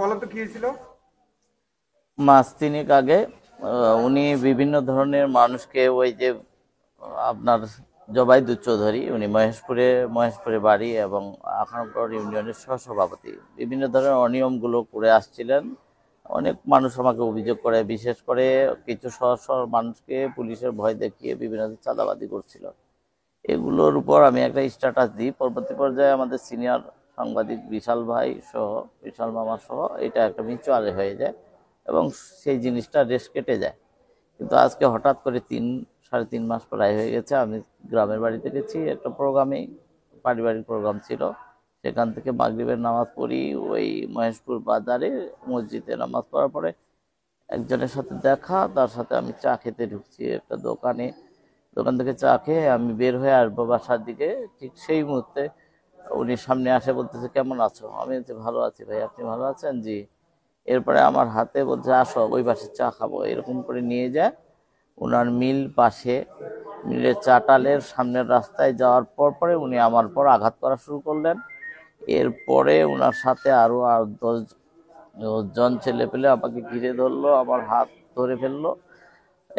বলো তো কি হয়েছিল? মাস তিনেক আগে উনি বিভিন্ন ধরনের মানুষকে ওই যে আপনার জবাইদুর চৌধুরী, উনি মহেশপুরে বাড়ি এবং আখানগড় ইউনিয়নের সহসভাপতি, বিভিন্ন ধরনের অনিয়মগুলো করে আসছিলেন। অনেক মানুষ আমাকে অভিযোগ করে, বিশেষ করে কিছু সহসর মানুষকে পুলিশের ভয় দেখিয়ে বিভিন্ন চাঁদাবাদি করছিল। এগুলোর উপর আমি একটা স্ট্যাটাস দিই। পরবর্তী পর্যায়ে আমাদের সিনিয়র সাংবাদিক বিশাল মামা সহ এটা একটা মিউচুয়ালে হয়ে যায় এবং সেই জিনিসটা রেশ কেটে যায়। কিন্তু আজকে হঠাৎ করে 3-3.5 মাস প্রায় হয়ে গেছে, আমি গ্রামের বাড়িতে গেছি একটা প্রোগ্রামে, পারিবারিক প্রোগ্রাম ছিল। সেখান থেকে মাগরিবের নামাজ পড়ি, ওই মহেশপুর বাজারে মসজিদে নামাজ পড়ার পরে একজনের সাথে দেখা, তার সাথে আমি চা খেতে ঢুকছি একটা দোকান থেকে চা খেয়ে আমি বের হয়ে আসবো বাসার দিকে। ঠিক সেই মুহূর্তে উনি সামনে আসে, বলতেছে কেমন আছো? আমি বলছি ভালো আছি ভাই, আপনি ভালো আছেন? জি। এরপরে আমার হাতে বলছে আসো ওই পাশে চা খাবো, এরকম করে নিয়ে যায় ওনার মিল পাশে, মিলের চাটালের সামনের রাস্তায় যাওয়ার পরে উনি আমার পর আঘাত করা শুরু করলেন। এরপরে ওনার সাথে আরো 10 জন ছেলে পেলে আমাকে ঘিরে ধরলো, আমার হাত ধরে ফেললো,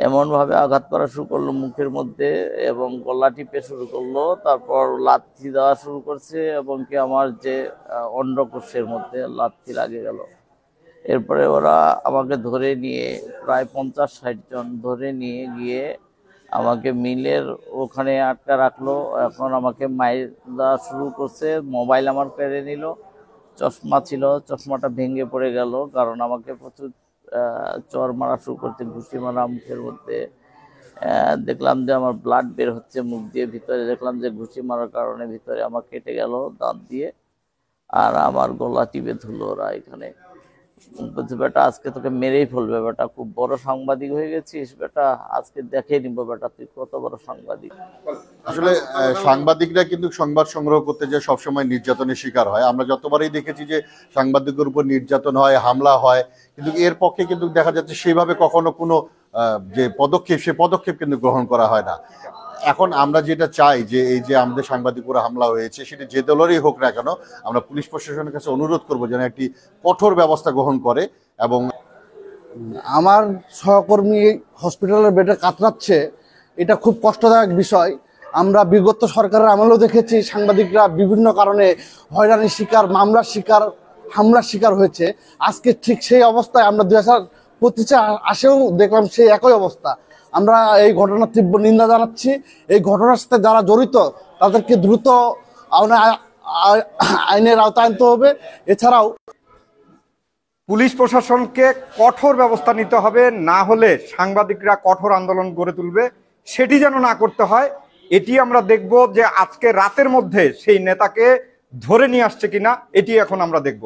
এমন ভাবে আঘাত করা শুরু করলো মুখের মধ্যে এবং গলা টিপে শুরু করলো। তারপর লাথি দেওয়া শুরু করছে এবং কি আমার যে অন্ডকোষের মধ্যে লাথি লাগে গেল। এরপরে ওরা আমাকে ধরে নিয়ে প্রায় 50-60 জন ধরে নিয়ে গিয়ে আমাকে মিলের ওখানে আটকা রাখলো। এখন আমাকে মাইর দেওয়া শুরু করছে, মোবাইল আমার কেড়ে নিল, চশমা ছিল, চশমাটা ভেঙে পড়ে গেল, কারণ আমাকে প্রচুর চর মারা শুরু করছে, ঘুষি মারা মুখের মধ্যে। দেখলাম যে আমার ব্লাড বের হচ্ছে মুখ দিয়ে, ভিতরে দেখলাম যে ঘুষি মারার কারণে ভিতরে আমার কেটে গেল দাঁত দিয়ে। আর আমার গলা টিপে ধরলো ওরা এখানে, বলছে বেটা আজকে তোকে মেরেই ফেলবে, বেটা খুব বড় সাংবাদিক হয়ে গেছিস, বেটা আজকে দেখে নিবো বেটা তুই কত বড় সাংবাদিক। আসলে সাংবাদিকরা কিন্তু সংবাদ সংগ্রহ করতে যে সবসময় নির্যাতনের শিকার হয়। আমরা যতবারই দেখেছি যে সাংবাদিকের উপর নির্যাতন হয়, হামলা হয়, কিন্তু এর পক্ষে কিন্তু দেখা যাচ্ছে সেইভাবে কখনো কোনো যে পদক্ষেপ, সে পদক্ষেপ কিন্তু গ্রহণ করা হয় না। এখন আমরা যেটা চাই যে এই যে আমাদের সাংবাদিক উপর হামলা হয়েছে, সেটা যে দলেরই হোক না কেন, আমরা পুলিশ প্রশাসনের কাছে অনুরোধ করবো যেন একটি কঠোর ব্যবস্থা গ্রহণ করে। এবং আমার সহকর্মী হসপিটালের বেডে কাতরাচ্ছে, এটা খুব কষ্টদায়ক বিষয়। আমরা বিগত সরকারের আমলেও দেখেছি সাংবাদিকরা বিভিন্ন কারণে হয়রানির শিকার, মামলার শিকার, হামলার শিকার হয়েছে। আজকে ঠিক সেই অবস্থায় আমরা 2025 আসেও দেখলাম সেই একই অবস্থা। আমরা এই ঘটনার তীব্র নিন্দা জানাচ্ছি। এই ঘটনার সাথে যারা জড়িত তাদেরকে দ্রুত আইনের আওতায় আনতে হবে। এছাড়াও পুলিশ প্রশাসনকে কঠোর ব্যবস্থা নিতে হবে, না হলে সাংবাদিকরা কঠোর আন্দোলন গড়ে তুলবে। সেটি যেন না করতে হয়, এটি আমরা দেখব যে আজকে রাতের মধ্যে সেই নেতাকে ধরে নিয়ে আসছে কিনা, এটি এখন আমরা দেখব।